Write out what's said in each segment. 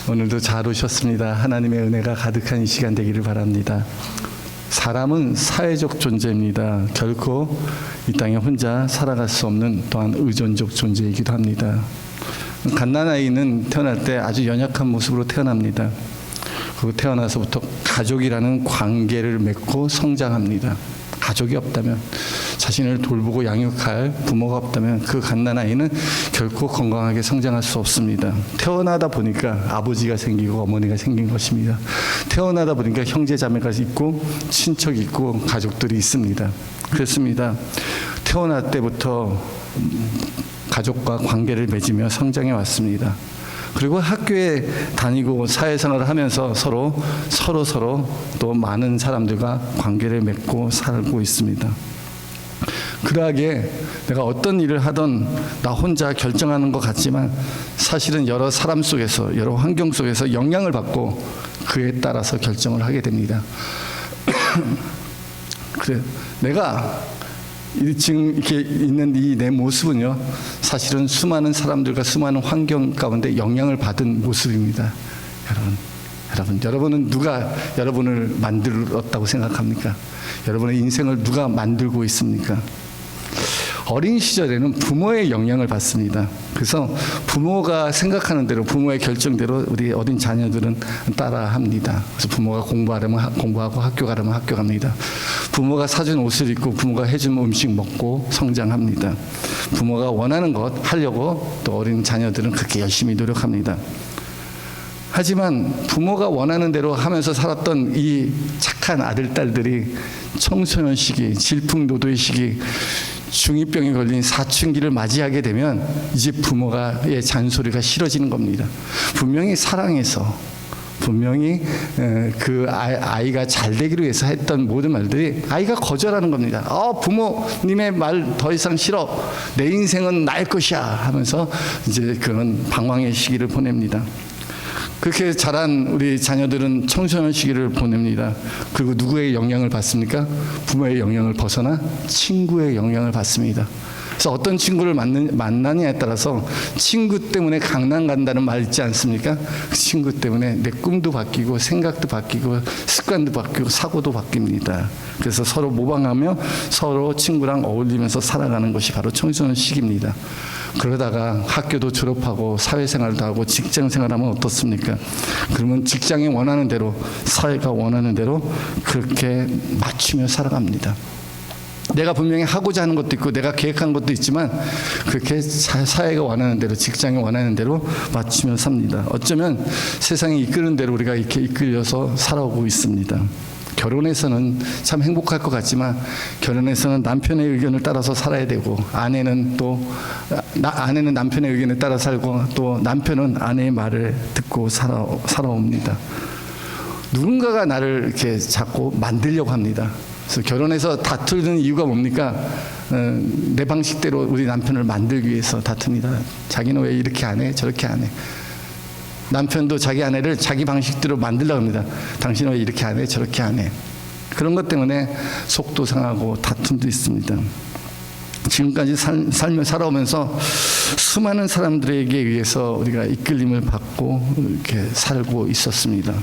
오늘도 잘 오셨습니다. 하나님의 은혜가 가득한 이 시간 되기를 바랍니다. 사람은 사회적 존재입니다. 결코 이 땅에 혼자 살아갈 수 없는 또한 의존적 존재이기도 합니다. 갓난아이는 태어날 때 아주 연약한 모습으로 태어납니다. 그리고 태어나서부터 가족이라는 관계를 맺고 성장합니다. 가족이 없다면, 자신을 돌보고 양육할 부모가 없다면 그 갓난아이는 결코 건강하게 성장할 수 없습니다. 태어나다 보니까 아버지가 생기고 어머니가 생긴 것입니다. 태어나다 보니까 형제자매가 있고 친척이 있고 가족들이 있습니다. 그렇습니다. 태어날 때부터 가족과 관계를 맺으며 성장해 왔습니다. 그리고 학교에 다니고 사회생활을 하면서 서로 또 많은 사람들과 관계를 맺고 살고 있습니다. 그러하게 내가 어떤 일을 하든 나 혼자 결정하는 것 같지만 사실은 여러 사람 속에서, 여러 환경 속에서 영향을 받고 그에 따라서 결정을 하게 됩니다. 그래, 내가 지금 이렇게 있는 이 내 모습은요, 사실은 수많은 사람들과 수많은 환경 가운데 영향을 받은 모습입니다. 여러분은 누가 여러분을 만들었다고 생각합니까? 여러분의 인생을 누가 만들고 있습니까? 어린 시절에는 부모의 영향을 받습니다. 그래서 부모가 생각하는 대로, 부모의 결정대로 우리 어린 자녀들은 따라합니다. 그래서 부모가 공부하려면 공부하고 학교 가려면 학교 갑니다. 부모가 사준 옷을 입고 부모가 해준 음식 먹고 성장합니다. 부모가 원하는 것 하려고 또 어린 자녀들은 그렇게 열심히 노력합니다. 하지만 부모가 원하는 대로 하면서 살았던 이 착한 아들, 딸들이 청소년 시기, 질풍노도의 시기, 중2병에 걸린 사춘기를 맞이하게 되면 이제 부모의 잔소리가 싫어지는 겁니다. 분명히 사랑해서, 분명히 그 아이가 잘 되기를 위해서 했던 모든 말들이 아이가 거절하는 겁니다. 부모님의 말 더 이상 싫어. 내 인생은 나의 것이야 하면서 이제 그런 방황의 시기를 보냅니다. 그렇게 자란 우리 자녀들은 청소년 시기를 보냅니다. 그리고 누구의 영향을 받습니까? 부모의 영향을 벗어나 친구의 영향을 받습니다. 그래서 어떤 친구를 만나냐에 따라서 친구 때문에 강남 간다는 말 있지 않습니까? 그 친구 때문에 내 꿈도 바뀌고 생각도 바뀌고 습관도 바뀌고 사고도 바뀝니다. 그래서 서로 모방하며 서로 친구랑 어울리면서 살아가는 것이 바로 청소년 시기입니다. 그러다가 학교도 졸업하고 사회생활도 하고 직장생활하면 어떻습니까? 그러면 직장이 원하는 대로, 사회가 원하는 대로 그렇게 맞추며 살아갑니다. 내가 분명히 하고자 하는 것도 있고 내가 계획한 것도 있지만 그렇게 사회가 원하는 대로, 직장이 원하는 대로 맞추며 삽니다. 어쩌면 세상이 이끄는 대로 우리가 이렇게 이끌려서 살아오고 있습니다. 결혼해서는 참 행복할 것 같지만 결혼해서는 남편의 의견을 따라서 살아야 되고, 아내는 남편의 의견에 따라 살고, 또 남편은 아내의 말을 듣고 살아옵니다. 누군가가 나를 이렇게 자꾸 만들려고 합니다. 그래서 결혼해서 다투는 이유가 뭡니까? 내 방식대로 우리 남편을 만들기 위해서 다툽니다. 자기는 왜 이렇게 안 해? 저렇게 안 해? 남편도 자기 아내를 자기 방식대로 만들려고 합니다. 당신은 왜 이렇게 안 해? 저렇게 안 해? 그런 것 때문에 속도 상하고 다툼도 있습니다. 지금까지 살아오면서 수많은 사람들에게 의해서 우리가 이끌림을 받고 이렇게 살고 있었습니다.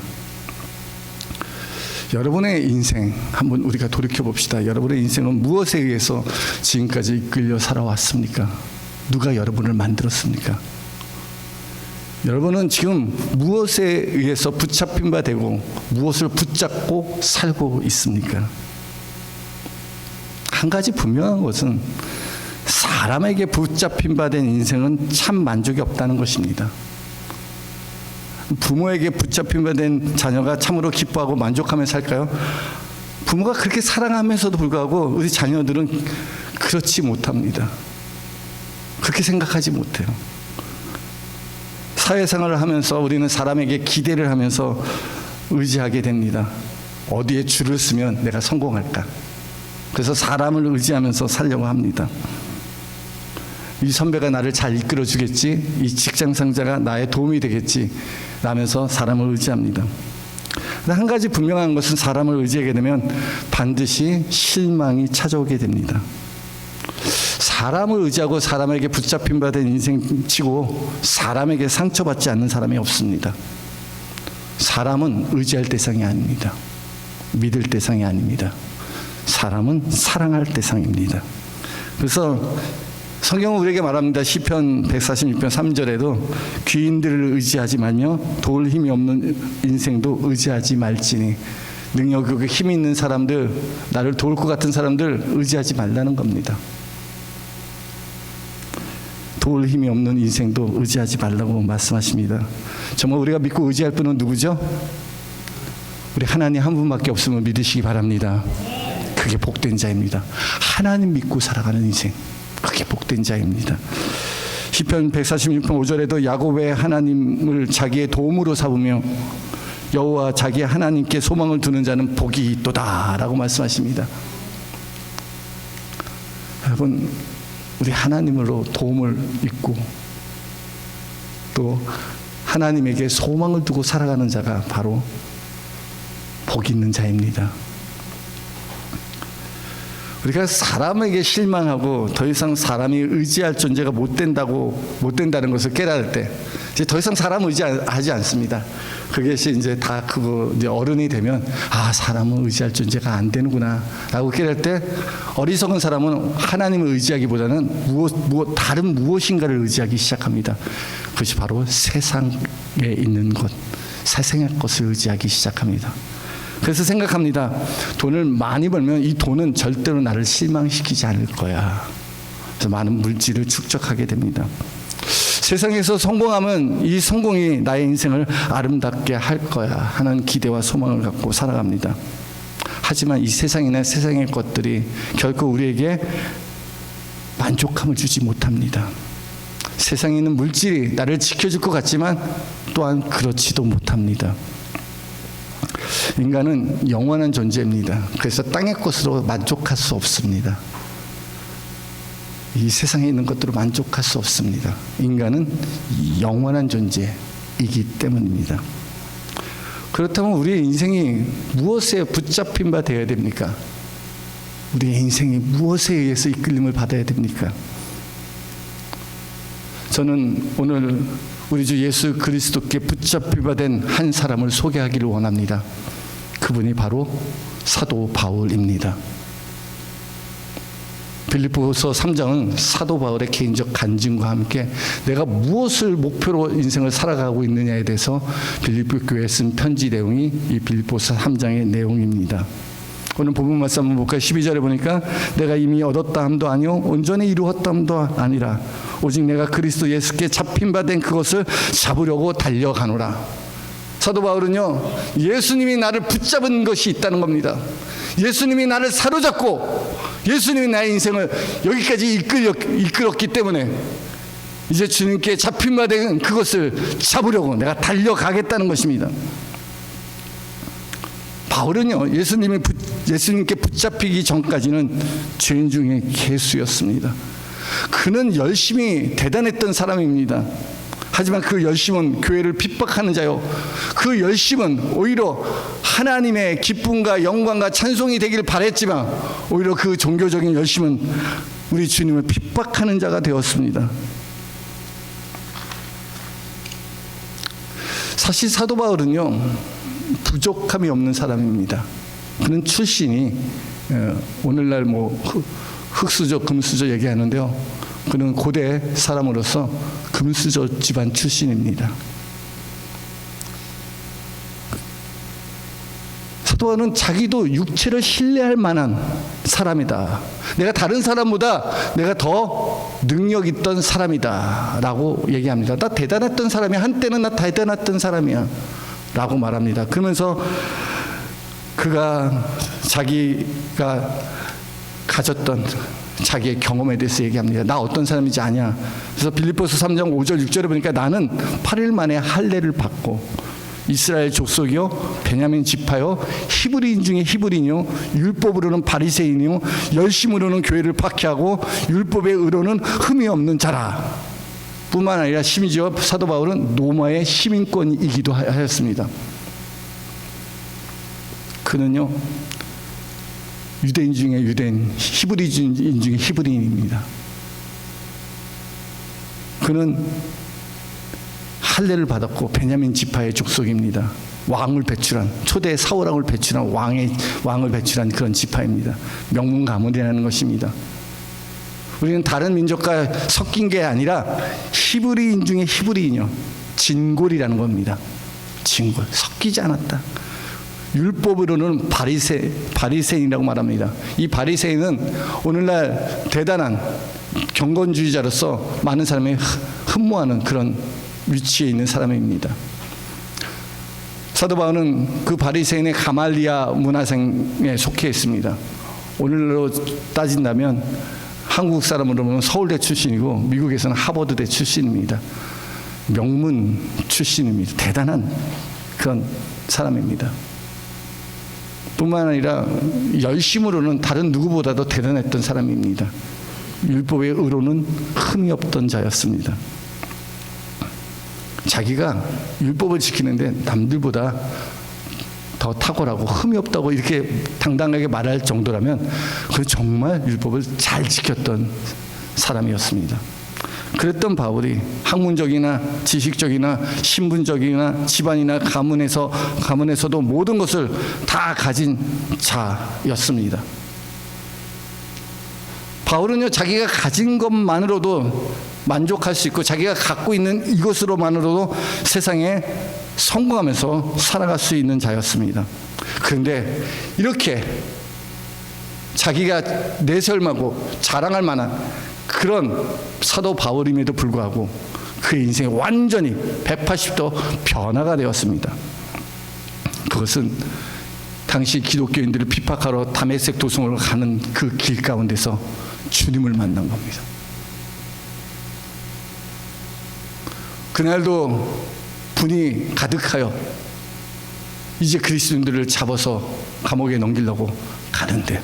여러분의 인생 한번 우리가 돌이켜 봅시다. 여러분의 인생은 무엇에 의해서 지금까지 이끌려 살아왔습니까? 누가 여러분을 만들었습니까? 여러분은 지금 무엇에 의해서 붙잡힌 바 되고 무엇을 붙잡고 살고 있습니까? 한 가지 분명한 것은 사람에게 붙잡힌 바 된 인생은 참 만족이 없다는 것입니다. 부모에게 붙잡힌 바 된 자녀가 참으로 기뻐하고 만족하며 살까요? 부모가 그렇게 사랑하면서도 불구하고 우리 자녀들은 그렇지 못합니다. 그렇게 생각하지 못해요. 사회생활을 하면서 우리는 사람에게 기대를 하면서 의지하게 됩니다. 어디에 줄을 서면 내가 성공할까? 그래서 사람을 의지하면서 살려고 합니다. 이 선배가 나를 잘 이끌어 주겠지, 이 직장 상사가 나의 도움이 되겠지 라면서 사람을 의지합니다. 한 가지 분명한 것은 사람을 의지하게 되면 반드시 실망이 찾아오게 됩니다. 사람을 의지하고 사람에게 붙잡힌 바 된 인생치고 사람에게 상처받지 않는 사람이 없습니다. 사람은 의지할 대상이 아닙니다. 믿을 대상이 아닙니다. 사람은 사랑할 대상입니다. 그래서 성경은 우리에게 말합니다. 시편 146편 3절에도 귀인들을 의지하지 말며 도울 힘이 없는 인생도 의지하지 말지니, 능력 있고 힘 있는 사람들, 나를 도울 것 같은 사람들 의지하지 말라는 겁니다. 도울 힘이 없는 인생도 의지하지 말라고 말씀하십니다. 정말 우리가 믿고 의지할 분은 누구죠? 우리 하나님 한 분밖에 없음을 믿으시기 바랍니다. 그게 복된 자입니다. 하나님 믿고 살아가는 인생, 그게 복된 자입니다. 시편 146편 5절에도 야곱의 하나님을 자기의 도움으로 삼으며 여호와 자기 하나님께 소망을 두는 자는 복이 있도다라고 말씀하십니다. 여러분, 우리 하나님으로 도움을 잊고 또 하나님에게 소망을 두고 살아가는 자가 바로 복 있는 자입니다. 우리가 사람에게 실망하고 더 이상 사람이 의지할 존재가 못 된다는 것을 깨달을 때 이제 더 이상 사람 의지하지 않습니다. 그게 이제 다 크고 이제 어른이 되면 사람은 의지할 존재가 안 되는구나라고 깨달을 때 어리석은 사람은 하나님을 의지하기보다는 다른 무엇인가를 의지하기 시작합니다. 그것이 바로 세상에 있는 것, 세상의 것을 의지하기 시작합니다. 그래서 생각합니다. 돈을 많이 벌면 이 돈은 절대로 나를 실망시키지 않을 거야. 그래서 많은 물질을 축적하게 됩니다. 세상에서 성공하면 이 성공이 나의 인생을 아름답게 할 거야 하는 기대와 소망을 갖고 살아갑니다. 하지만 이 세상이나 세상의 것들이 결코 우리에게 만족함을 주지 못합니다. 세상에 있는 물질이 나를 지켜줄 것 같지만 또한 그렇지도 못합니다. 인간은 영원한 존재입니다. 그래서 땅의 것으로 만족할 수 없습니다. 이 세상에 있는 것들로 만족할 수 없습니다. 인간은 영원한 존재이기 때문입니다. 그렇다면 우리의 인생이 무엇에 붙잡힌 바 되어야 됩니까? 우리의 인생이 무엇에 의해서 이끌림을 받아야 됩니까? 저는 오늘 우리 주 예수 그리스도께 붙잡힌 바 된 한 사람을 소개하기를 원합니다. 그분이 바로 사도 바울입니다. 빌립보서 3장은 사도 바울의 개인적 간증과 함께 내가 무엇을 목표로 인생을 살아가고 있느냐에 대해서 빌립보 교회에 쓴 편지 내용이 이 빌립보서 3장의 내용입니다. 오늘 본문 말씀 한번 볼까요? 12절에 보니까 내가 이미 얻었다 함도 아니요 온전히 이루었다 함도 아니라 오직 내가 그리스도 예수께 잡힌 바 된 그것을 잡으려고 달려가노라. 사도 바울은요, 예수님이 나를 붙잡은 것이 있다는 겁니다. 예수님이 나를 사로잡고 예수님이 나의 인생을 여기까지 이끌었기 때문에 이제 주님께 잡힌 바 된 그것을 잡으려고 내가 달려가겠다는 것입니다. 바울은요, 예수님께 붙잡히기 전까지는 죄인 중에 괴수였습니다. 그는 열심히 대단했던 사람입니다. 하지만 그 열심은 교회를 핍박하는 자요, 그 열심은 오히려 하나님의 기쁨과 영광과 찬송이 되길 바랬지만 오히려 그 종교적인 열심은 우리 주님을 핍박하는 자가 되었습니다. 사실 사도 바울은요, 부족함이 없는 사람입니다. 그는 출신이 오늘날 흙수저 금수저 얘기하는데요, 그는 고대 사람으로서 금수저 집안 출신입니다. 사도 바울은 자기도 육체를 신뢰할 만한 사람이다. 내가 다른 사람보다 내가 더 능력 있던 사람이다 라고 얘기합니다. 나 대단했던 사람이야. 한때는 나 대단했던 사람이야 라고 말합니다. 그러면서 그가 자기가 가졌던 자기의 경험에 대해서 얘기합니다. 나 어떤 사람인지 아냐. 그래서 빌립보서 3장 5절 6절에 보니까 나는 8일 만에 할례를 받고 이스라엘 족속이요 베냐민 지파요 히브리인 중에 히브리인이요 율법으로는 바리새인이요 열심으로는 교회를 박해하고 율법의 의로는 흠이 없는 자라. 뿐만 아니라 심지어 사도 바울은 로마의 시민권이기도 하였습니다. 그는요, 유대인 중에 유대인, 히브리인 중에 히브리인입니다. 그는 할례를 받았고 베냐민 지파의 족속입니다. 왕을 배출한, 초대 사울왕을 배출한 왕을 배출한 그런 지파입니다. 명문 가문이라는 것입니다. 우리는 다른 민족과 섞인 게 아니라 히브리인 중에 히브리인이요, 진골이라는 겁니다. 진골, 섞이지 않았다. 율법으로는 바리새인이라고 말합니다. 이 바리새인은 오늘날 대단한 경건주의자로서 많은 사람이 흠모하는 그런 위치에 있는 사람입니다. 사도 바울은 그 바리새인의 가말리아 문화생에 속해 있습니다. 오늘로 따진다면 한국 사람으로 보면 서울대 출신이고 미국에서는 하버드대 출신입니다. 명문 출신입니다. 대단한 그런 사람입니다. 뿐만 아니라 열심으로는 다른 누구보다도 대단했던 사람입니다. 율법의 의로는 흠이 없던 자였습니다. 자기가 율법을 지키는데 남들보다 더 탁월하고 흠이 없다고 이렇게 당당하게 말할 정도라면 그 정말 율법을 잘 지켰던 사람이었습니다. 그랬던 바울이 학문적이나 지식적이나 신분적이나 집안이나 가문에서도 모든 것을 다 가진 자였습니다. 바울은요, 자기가 가진 것만으로도 만족할 수 있고 자기가 갖고 있는 이것으로만으로도 세상에 성공하면서 살아갈 수 있는 자였습니다. 그런데 이렇게 자기가 내세울만하고 자랑할 만한 그런 사도 바울임에도 불구하고 그의 인생이 완전히 180도 변화가 되었습니다. 그것은 당시 기독교인들을 핍박하러 다메섹 도성으로 가는 그 길 가운데서 주님을 만난 겁니다. 그날도 분이 가득하여 이제 그리스도인들을 잡아서 감옥에 넘기려고 가는데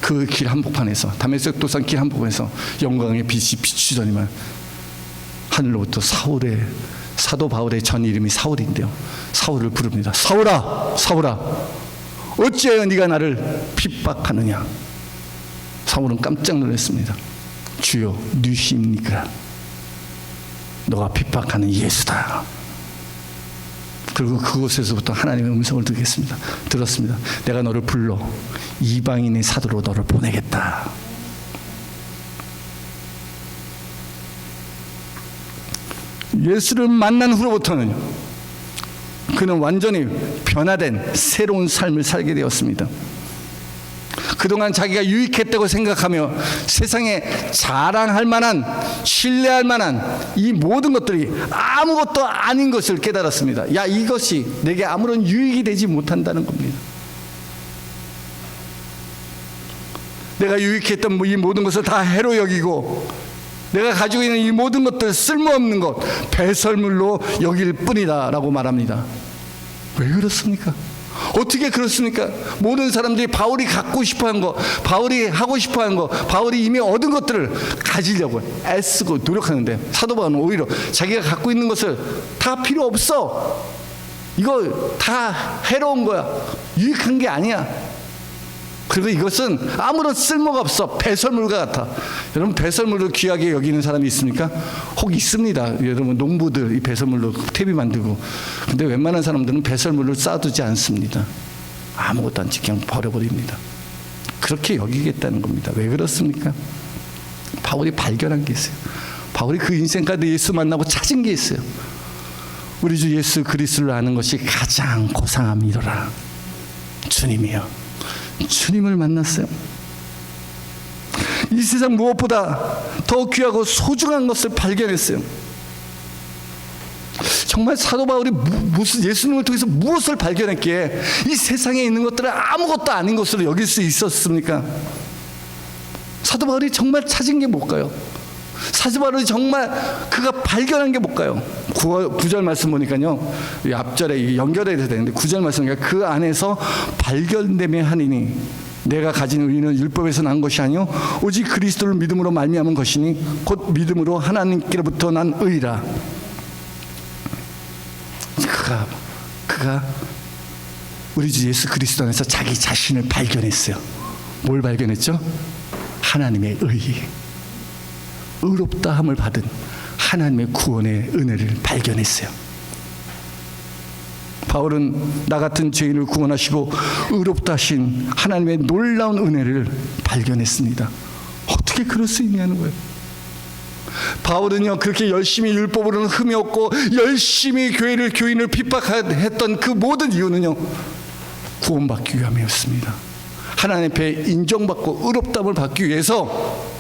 그 길 한복판에서, 다메섹 도상 길 한복판에서 영광의 빛이 비추더니만 하늘로부터 사도 바울의 전 이름이 사울인데요, 사울을 부릅니다. 사울아, 사울아, 어찌하여 네가 나를 핍박하느냐. 사울은 깜짝 놀랐습니다. 주여, 누구십니까? 너가 핍박하는 예수다. 그리고 그곳에서부터 하나님의 음성을 들었습니다. 내가 너를 불러 이방인의 사도로 너를 보내겠다. 예수를 만난 후로부터는 그는 완전히 변화된 새로운 삶을 살게 되었습니다. 그동안 자기가 유익했다고 생각하며 세상에 자랑할 만한, 신뢰할 만한 이 모든 것들이 아무것도 아닌 것을 깨달았습니다. 야, 이것이 내게 아무런 유익이 되지 못한다는 겁니다. 내가 유익했던 이 모든 것을 다 해로 여기고 내가 가지고 있는 이 모든 것들, 쓸모없는 것, 배설물로 여길 뿐이다 라고 말합니다. 왜 그렇습니까? 어떻게 그렇습니까? 모든 사람들이 바울이 갖고 싶어한 거, 바울이 하고 싶어한 거, 바울이 이미 얻은 것들을 가지려고 애쓰고 노력하는데 사도 바울은 오히려 자기가 갖고 있는 것을 다 필요 없어, 이거 다 해로운 거야, 유익한 게 아니야, 그리고 이것은 아무런 쓸모가 없어, 배설물과 같아. 여러분, 배설물을 귀하게 여기는 사람이 있습니까? 혹 있습니다. 여러분, 농부들 이 배설물로 퇴비 만들고. 근데 웬만한 사람들은 배설물을 쌓아두지 않습니다. 아무것도 안 지키고 그냥 버려버립니다. 그렇게 여기겠다는 겁니다. 왜 그렇습니까? 바울이 발견한 게 있어요. 바울이 그 인생 가운데 예수 만나고 찾은 게 있어요. 우리 주 예수 그리스도를 아는 것이 가장 고상함이로라. 주님이요, 주님을 만났어요. 이 세상 무엇보다 더 귀하고 소중한 것을 발견했어요. 정말 사도 바울이 무슨 예수님을 통해서 무엇을 발견했기에 이 세상에 있는 것들은 아무것도 아닌 것으로 여길 수 있었습니까? 사도 바울이 정말 찾은 게 뭘까요? 사도 바울이 정말 그가 발견한 게 뭘까요? 9절 말씀 보니까요, 이 앞절에 연결해야 되는데 9절 말씀 보니까 그 안에서 발견됨에 하니니 내가 가진 의는 율법에서 난 것이 아니요 오직 그리스도를 믿음으로 말미암은 것이니 곧 믿음으로 하나님께로부터 난 의라. 그가 우리 주 예수 그리스도 안에서 자기 자신을 발견했어요. 뭘 발견했죠? 하나님의 의, 의롭다함을 받은 하나님의 구원의 은혜를 발견했어요. 바울은 나 같은 죄인을 구원하시고 의롭다 하신 하나님의 놀라운 은혜를 발견했습니다. 어떻게 그럴 수 있냐는 거예요. 바울은요, 그렇게 열심히 율법으로는 흠이 없고 열심히 교인을 핍박했던 그 모든 이유는요, 구원받기 위함이었습니다. 하나님 앞에 인정받고 의롭다함을 받기 위해서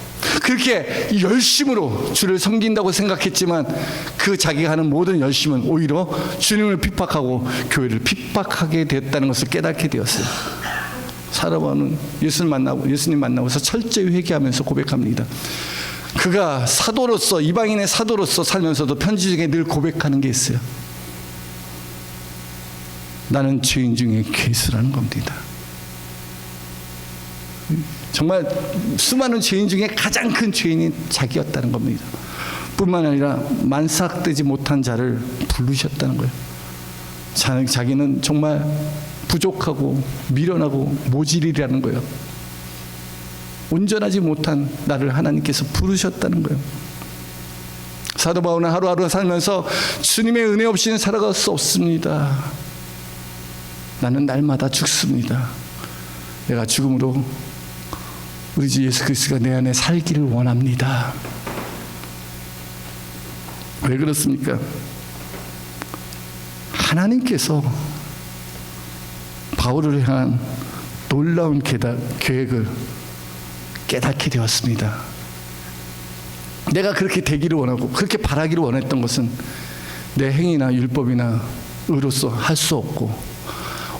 그렇게 열심으로 주를 섬긴다고 생각했지만 그 자기가 하는 모든 열심은 오히려 주님을 핍박하고 교회를 핍박하게 됐다는 것을 깨닫게 되었어요. 사도바울은 예수님 만나고서 철저히 회개하면서 고백합니다. 그가 사도로서, 이방인의 사도로서 살면서도 편지 중에 늘 고백하는 게 있어요. 나는 죄인 중에 괴수라는 겁니다. 정말 수많은 죄인 중에 가장 큰 죄인이 자기였다는 겁니다. 뿐만 아니라 만삭되지 못한 자를 부르셨다는 거예요. 자기는 정말 부족하고 미련하고 모질이라는 거예요. 온전하지 못한 나를 하나님께서 부르셨다는 거예요. 사도 바울은 하루하루 살면서 주님의 은혜 없이는 살아갈 수 없습니다. 나는 날마다 죽습니다. 내가 죽음으로 우리 주 예수 그리스도가 내 안에 살기를 원합니다. 왜 그렇습니까? 하나님께서 바울을 향한 놀라운 계획을 깨닫게 되었습니다. 내가 그렇게 되기를 원하고 그렇게 바라기를 원했던 것은 내 행위나 율법이나 의로서 할 수 없고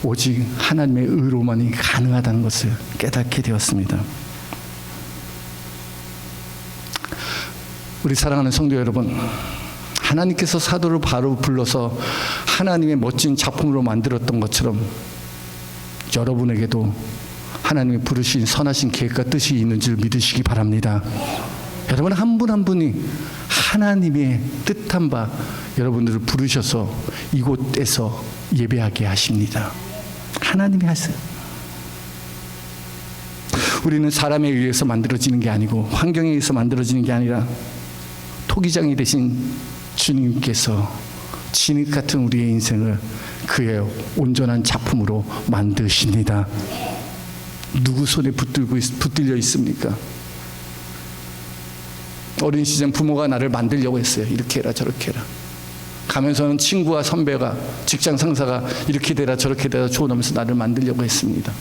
오직 하나님의 의로만이 가능하다는 것을 깨닫게 되었습니다. 우리 사랑하는 성도 여러분, 하나님께서 사도를 바로 불러서 하나님의 멋진 작품으로 만들었던 것처럼 여러분에게도 하나님이 부르신 선하신 계획과 뜻이 있는 줄 믿으시기 바랍니다. 여러분 한 분 한 분이 하나님의 뜻한 바 여러분들을 부르셔서 이곳에서 예배하게 하십니다. 하나님이 하세요. 우리는 사람에 의해서 만들어지는 게 아니고 환경에 의해서 만들어지는 게 아니라 토기장이 되신 주님께서 진흙 같은 우리의 인생을 그의 온전한 작품으로 만드십니다. 누구 손에 붙들려 있습니까? 어린 시절 부모가 나를 만들려고 했어요. 이렇게 해라 저렇게 해라. 가면서는 친구와 선배가, 직장 상사가 이렇게 되라 저렇게 되라 조언하면서 나를 만들려고 했습니다.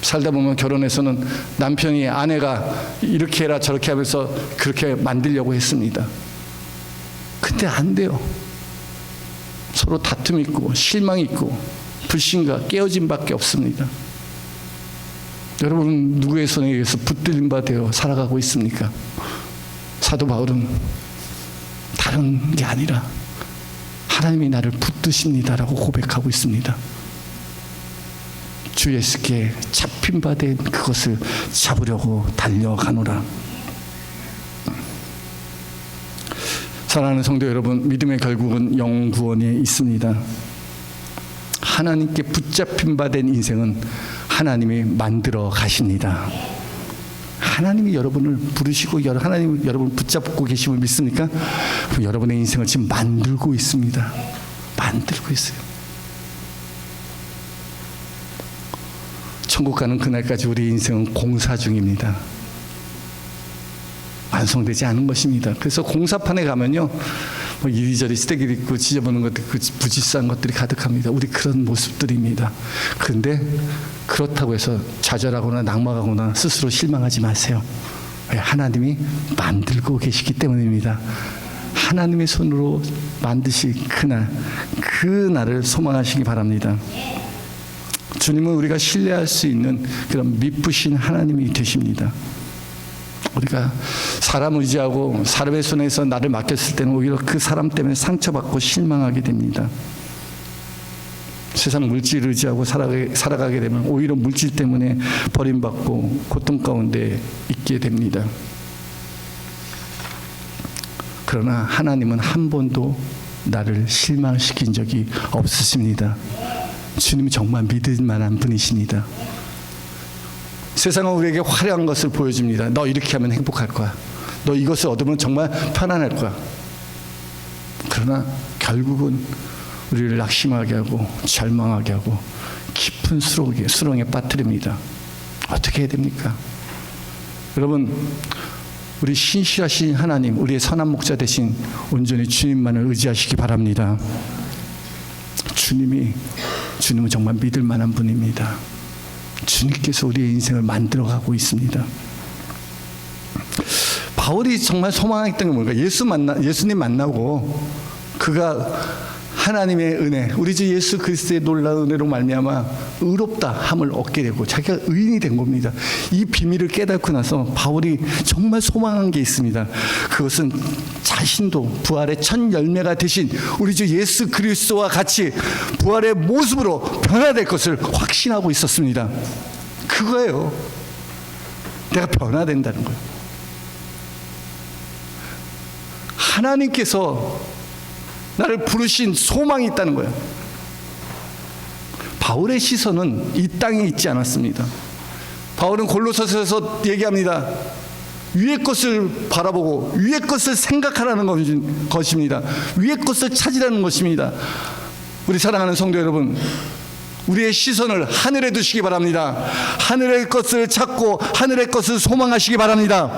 살다 보면 결혼해서는 남편이 아내가 이렇게 해라 저렇게 하면서 그렇게 만들려고 했습니다. 근데 안 돼요. 서로 다툼이 있고 실망이 있고 불신과 깨어짐밖에 없습니다. 여러분 누구의 손에 의해서 붙들림 바 되어 살아가고 있습니까? 사도 바울은 다른 게 아니라 하나님이 나를 붙드십니다라고 고백하고 있습니다. 주 예수께 잡힌 바 된 그것을 잡으려고 달려가노라. 사랑하는 성도 여러분, 믿음의 결국은 영혼 구원에 있습니다. 하나님께 붙잡힌 바 된 인생은 하나님이 만들어 가십니다. 하나님이 여러분을 부르시고 하나님이 여러분을 붙잡고 계심을 믿습니까? 여러분의 인생을 지금 만들고 있습니다. 만들고 있어요. 천국 가는 그날까지 우리 인생은 공사 중입니다. 완성되지 않은 것입니다. 그래서 공사판에 가면요, 뭐 이리저리 쓰레기도 있고 지저분한 것들, 부지런한 것들이 가득합니다. 우리 그런 모습들입니다. 그런데 그렇다고 해서 좌절하거나 낙망하거나 스스로 실망하지 마세요. 왜? 하나님이 만들고 계시기 때문입니다. 하나님의 손으로 만드실 그날을 소망하시기 바랍니다. 주님은 우리가 신뢰할 수 있는 그런 미쁘신 하나님이 되십니다. 우리가 사람을 의지하고 사람의 손에서 나를 맡겼을 때는 오히려 그 사람 때문에 상처받고 실망하게 됩니다. 세상 물질을 의지하고 살아가게 되면 오히려 물질 때문에 버림받고 고통 가운데 있게 됩니다. 그러나 하나님은 한 번도 나를 실망시킨 적이 없으십니다. 주님이 정말 믿을 만한 분이십니다. 세상은 우리에게 화려한 것을 보여줍니다. 너 이렇게 하면 행복할 거야. 너 이것을 얻으면 정말 편안할 거야. 그러나 결국은 우리를 낙심하게 하고 절망하게 하고 깊은 수렁에 빠뜨립니다. 어떻게 해야 됩니까? 여러분, 우리 신실하신 하나님, 우리의 선한 목자 대신 온전히 주님만을 의지하시기 바랍니다. 주님은 정말 믿을 만한 분입니다. 주님께서 우리의 인생을 만들어가고 있습니다. 바울이 정말 소망했던 게 뭔가? 예수님 만나고 그가 하나님의 은혜, 우리 주 예수 그리스도의 놀라운 은혜로 말미암아 의롭다 함을 얻게 되고 자기가 의인이 된 겁니다. 이 비밀을 깨닫고 나서 바울이 정말 소망한 게 있습니다. 그것은 자신도 부활의 첫 열매가 되신 우리 주 예수 그리스도와 같이 부활의 모습으로 변화될 것을 확신하고 있었습니다. 그거예요. 내가 변화된다는 거예요. 하나님께서 나를 부르신 소망이 있다는 거예요. 바울의 시선은 이 땅에 있지 않았습니다. 바울은 골로새서에서 얘기합니다. 위의 것을 바라보고 위의 것을 생각하라는 것입니다. 위의 것을 찾으라는 것입니다. 우리 사랑하는 성도 여러분, 우리의 시선을 하늘에 두시기 바랍니다. 하늘의 것을 찾고 하늘의 것을 소망하시기 바랍니다.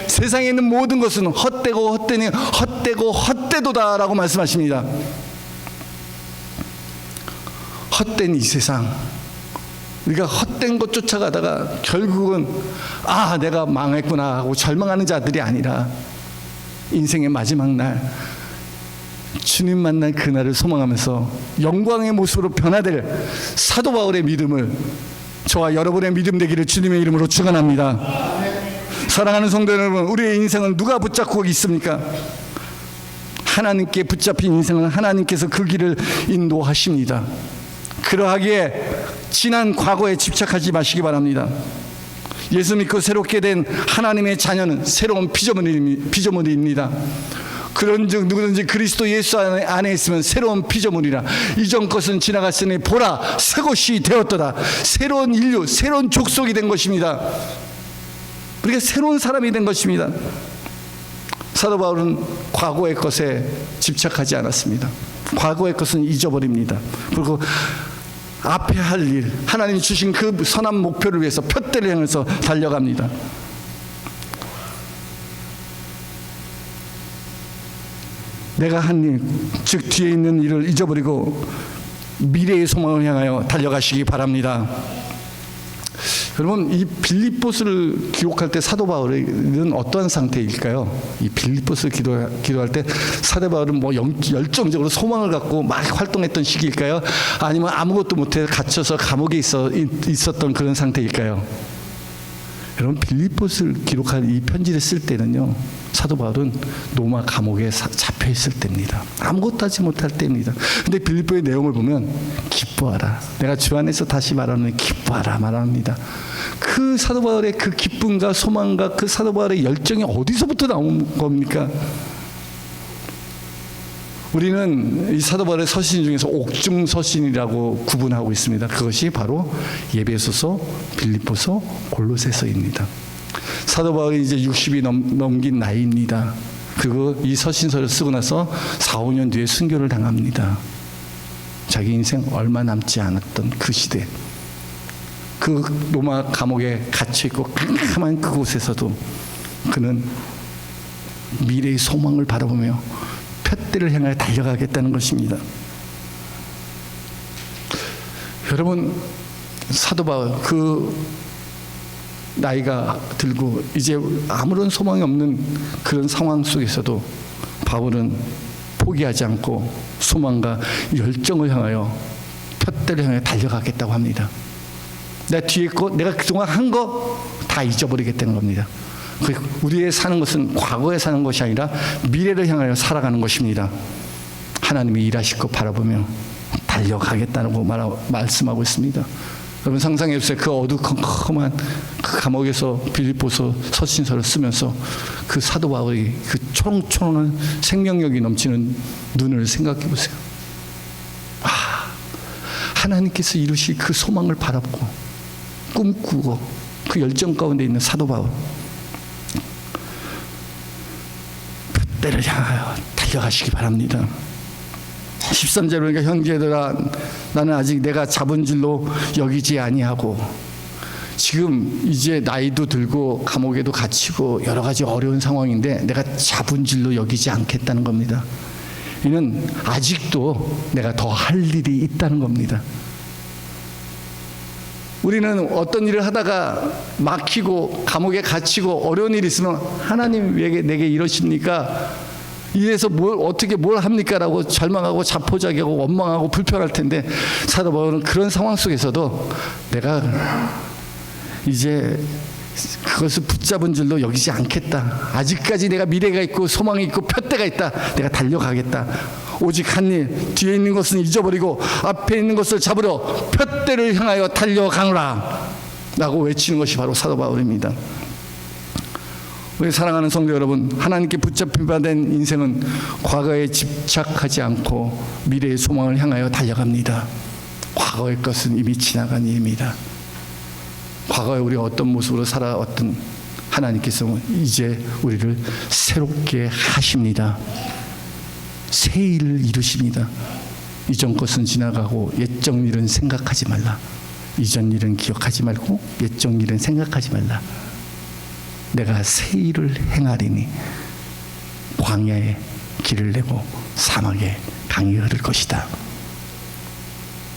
세상에 있는 모든 것은 헛되고 헛되니 헛되고 헛되도다라고 말씀하십니다. 헛된 이 세상, 우리가 헛된 것 쫓아가다가 결국은 내가 망했구나 하고 절망하는 자들이 아니라 인생의 마지막 날 주님 만날 그날을 소망하면서 영광의 모습으로 변화될 사도 바울의 믿음을 저와 여러분의 믿음 되기를 주님의 이름으로 축원합니다. 사랑하는 성도 여러분, 우리의 인생은 누가 붙잡고 있습니까? 하나님께 붙잡힌 인생은 하나님께서 그 길을 인도하십니다. 그러하기에 지난 과거에 집착하지 마시기 바랍니다. 예수 믿고 새롭게 된 하나님의 자녀는 새로운 피조물입니다. 그런즉 누구든지 그리스도 예수 안에 있으면 새로운 피조물이라. 이전 것은 지나갔으니 보라 새 것이 되었도다. 새로운 인류, 새로운 족속이 된 것입니다. 우리가 새로운 사람이 된 것입니다. 사도 바울은 과거의 것에 집착하지 않았습니다. 과거의 것은 잊어버립니다. 그리고 앞에 할 일, 하나님이 주신 그 선한 목표를 위해서 푯대를 향해서 달려갑니다. 내가 한 일, 즉 뒤에 있는 일을 잊어버리고 미래의 소망을 향하여 달려가시기 바랍니다. 여러분, 이 빌립보스를 기록할 때 사도 바울은 어떤 상태일까요? 이 빌립보스를 기도할 때 사도 바울은 열정적으로 소망을 갖고 막 활동했던 시기일까요? 아니면 아무것도 못해 갇혀서 감옥에 있었던 그런 상태일까요? 여러분, 빌립보스를 기록할 이 편지를 쓸 때는요, 사도 바울은 로마 감옥에 잡혀 있을 때입니다. 아무것도 하지 못할 때입니다. 근데 빌립보의 내용을 보면 기뻐하라, 내가 주 안에서 다시 말하는 기뻐하라 말합니다. 그 사도 바울의 그 기쁨과 소망과 그 사도 바울의 열정이 어디서부터 나온 겁니까? 우리는 이 사도 바울의 서신 중에서 옥중 서신이라고 구분하고 있습니다. 그것이 바로 에베소서, 빌립보서, 골로새서입니다. 사도 바울이 이제 60이 넘긴 나이입니다. 그리고 이 서신서를 쓰고 나서 4, 5년 뒤에 순교를 당합니다. 자기 인생 얼마 남지 않았던 그 시대, 그 로마 감옥에 갇혀있고 캄캄한 그곳에서도 그는 미래의 소망을 바라보며 푯대를 향하여 달려가겠다는 것입니다. 여러분, 사도 바울 그 나이가 들고 이제 아무런 소망이 없는 그런 상황 속에서도 바울은 포기하지 않고 소망과 열정을 향하여 푯대를 향해 달려가겠다고 합니다. 내 뒤에 거, 내가 그동안 한 거 다 잊어버리겠다는 겁니다. 우리의 사는 것은 과거에 사는 것이 아니라 미래를 향하여 살아가는 것입니다. 하나님이 일하실 것 바라보며 달려가겠다고 말씀하고 있습니다. 여러분, 상상해 보세요. 그 어두컴컴한 그 감옥에서 빌립보서 서신서를 쓰면서 그 사도 바울이 그 초롱초롱한 생명력이 넘치는 눈을 생각해 보세요. 하나님께서 이루실 그 소망을 바라보고 꿈꾸고 그 열정 가운데 있는 사도 바울, 때를 향하여 달려가시기 바랍니다. 13절에 보니까 형제들아 나는 아직 내가 잡은 줄로 여기지 아니하고, 지금 이제 나이도 들고 감옥에도 갇히고 여러 가지 어려운 상황인데 내가 잡은 줄로 여기지 않겠다는 겁니다. 이는 아직도 내가 더 할 일이 있다는 겁니다. 우리는 어떤 일을 하다가 막히고 감옥에 갇히고 어려운 일이 있으면 하나님 왜 내게 이러십니까? 이래서 어떻게 뭘 합니까? 라고 절망하고 자포자기하고 원망하고 불편할 텐데, 사도 바울은 그런 상황 속에서도 내가 이제 그것을 붙잡은 줄로 여기지 않겠다. 아직까지 내가 미래가 있고 소망이 있고 푯대가 있다. 내가 달려가겠다. 오직 한 일, 뒤에 있는 것은 잊어버리고 앞에 있는 것을 잡으러 푯대를 향하여 달려가노라 라고 외치는 것이 바로 사도 바울입니다. 우리 사랑하는 성도 여러분, 하나님께 붙잡힌 바 된 인생은 과거에 집착하지 않고 미래의 소망을 향하여 달려갑니다. 과거의 것은 이미 지나간 일입니다. 과거에 우리가 어떤 모습으로 살아왔던 하나님께서는 이제 우리를 새롭게 하십니다. 새 일을 이루십니다. 이전 것은 지나가고 옛적 일은 생각하지 말라. 이전 일은 기억하지 말고 옛적 일은 생각하지 말라. 내가 새 일을 행하리니 광야에 길을 내고 사막에 강이 흐를 것이다.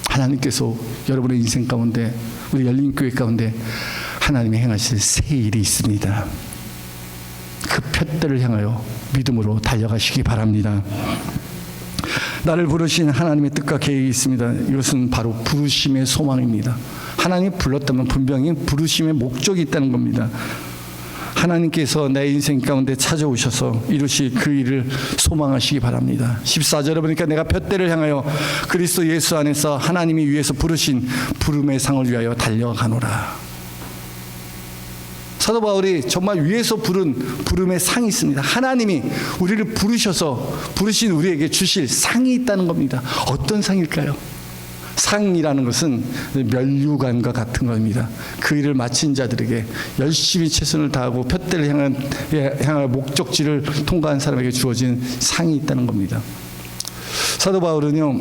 하나님께서 여러분의 인생 가운데, 우리 열린교회 가운데 하나님이 행하실 새 일이 있습니다. 그 푯대를 향하여 믿음으로 달려가시기 바랍니다. 나를 부르신 하나님의 뜻과 계획이 있습니다. 이것은 바로 부르심의 소망입니다. 하나님이 불렀다면 분명히 부르심의 목적이 있다는 겁니다. 하나님께서 내 인생 가운데 찾아오셔서 이루실 그 일을 소망하시기 바랍니다. 14절에 보니까 내가 푯대를 향하여 그리스도 예수 안에서 하나님이 위에서 부르신 부름의 상을 위하여 달려가노라. 사도 바울이 정말 위에서 부른 부름의 상이 있습니다. 하나님이 우리를 부르셔서 부르신 우리에게 주실 상이 있다는 겁니다. 어떤 상일까요? 상이라는 것은 면류관과 같은 겁니다. 그 일을 마친 자들에게 열심히 최선을 다하고 푯대를 향할 목적지를 통과한 사람에게 주어진 상이 있다는 겁니다. 사도 바울은요,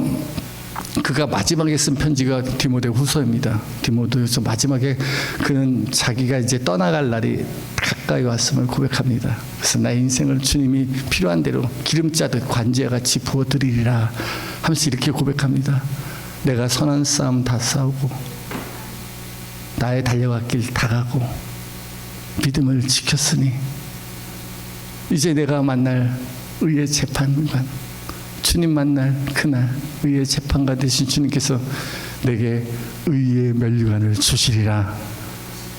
그가 마지막에 쓴 편지가 디모데 후서입니다. 디모데후서 마지막에 그는 자기가 이제 떠나갈 날이 가까이 왔음을 고백합니다. 그래서 나의 인생을 주님이 필요한 대로 기름 짜듯 관제와 같이 부어드리리라 하면서 이렇게 고백합니다. 내가 선한 싸움 다 싸우고 나의 달려갈 길 다 가고 믿음을 지켰으니 이제 내가 만날 의의 재판관, 주님 만날 그날 의의 재판관 되신 주님께서 내게 의의 면류관을 주시리라.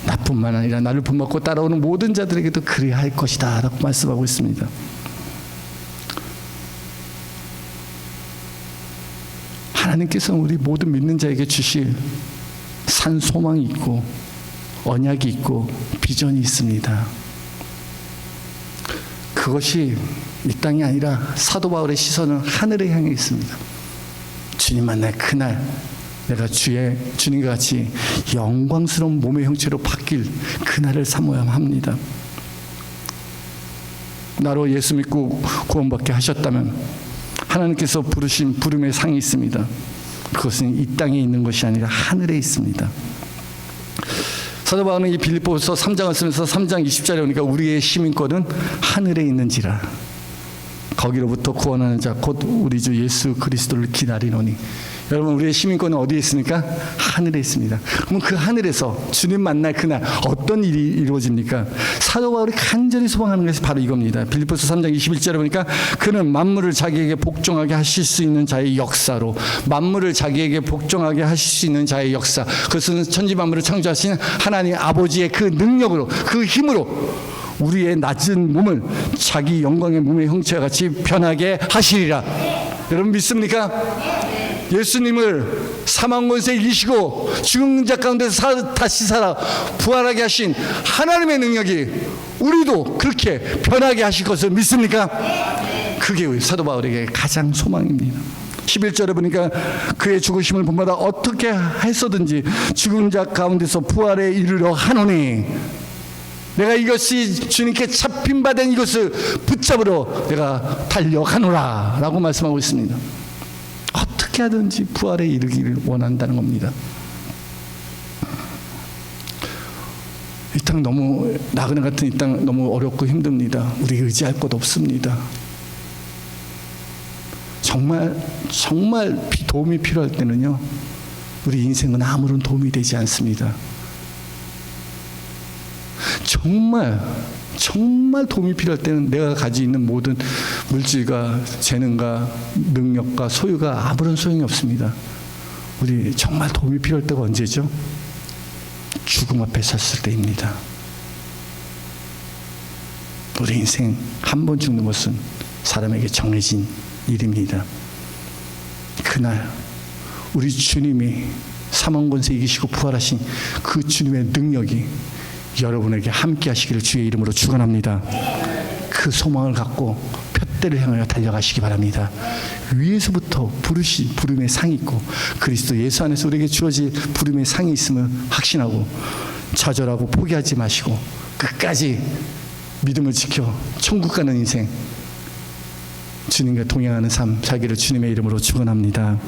나뿐만 아니라 나를 본받고 따라오는 모든 자들에게도 그리할 것이다 라고 말씀하고 있습니다. 하나님께서 우리 모든 믿는 자에게 주실 산 소망이 있고 언약이 있고 비전이 있습니다. 그것이 이 땅이 아니라 사도 바울의 시선은 하늘에 향해 있습니다. 주님 만날 그날 내가 주님과 같이 영광스러운 몸의 형체로 바뀔 그날을 사모해야 합니다. 나로 예수 믿고 구원받게 하셨다면 하나님께서 부르신 부름의 상이 있습니다. 그것은 이 땅에 있는 것이 아니라 하늘에 있습니다. 사도 바울은 이 빌립보서 3장을 쓰면서 3장 20절에 오니까 우리의 시민권은 하늘에 있는지라 거기로부터 구원하는 자 곧 우리 주 예수 그리스도를 기다리노니. 여러분, 우리의 시민권은 어디에 있습니까? 하늘에 있습니다. 그럼 그 하늘에서 주님 만날 그날 어떤 일이 이루어집니까? 사도 바울이 간절히 소망하는 것이 바로 이겁니다. 빌립보서 3장 21절에 보니까 그는 만물을 자기에게 복종하게 하실 수 있는 자의 역사로, 만물을 자기에게 복종하게 하실 수 있는 자의 역사, 그것은 천지 만물을 창조하신 하나님 아버지의 그 능력으로, 그 힘으로 우리의 낮은 몸을 자기 영광의 몸의 형체와 같이 변하게 하시리라. 여러분 믿습니까? 예수님을 사망 권세 이기시고 죽은 자 가운데서 다시 살아 부활하게 하신 하나님의 능력이 우리도 그렇게 변하게 하실 것을 믿습니까? 그게 사도 바울에게 가장 소망입니다. 11절에 보니까 그의 죽으심을 본받아 어떻게 해서든지 죽은 자 가운데서 부활에 이르려 하노니, 내가 이것이 주님께 잡힌 바 된 이것을 붙잡으러 내가 달려가노라 라고 말씀하고 있습니다. 어떻게 하든지 부활에 이르기를 원한다는 겁니다. 이 땅 너무 나그네 같은 이 땅 너무 어렵고 힘듭니다. 우리가 의지할 곳 없습니다. 정말 도움이 필요할 때는요, 우리 인생은 아무런 도움이 되지 않습니다. 정말 도움이 필요할 때는 내가 가지고 있는 모든 물질과 재능과 능력과 소유가 아무런 소용이 없습니다. 우리 정말 도움이 필요할 때가 언제죠? 죽음 앞에 섰을 때입니다. 우리 인생 한 번 죽는 것은 사람에게 정해진 일입니다. 그날 우리 주님이 사망 권세 이기시고 부활하신 그 주님의 능력이 여러분에게 함께 하시기를 주의 이름으로 축원합니다. 그 소망을 갖고 푯대를 향하여 달려가시기 바랍니다. 위에서부터 부름의 상이 있고 그리스도 예수 안에서 우리에게 주어질 부름의 상이 있음을 확신하고 좌절하고 포기하지 마시고 끝까지 믿음을 지켜 천국 가는 인생, 주님과 동행하는 삶 살기를 주님의 이름으로 축원합니다.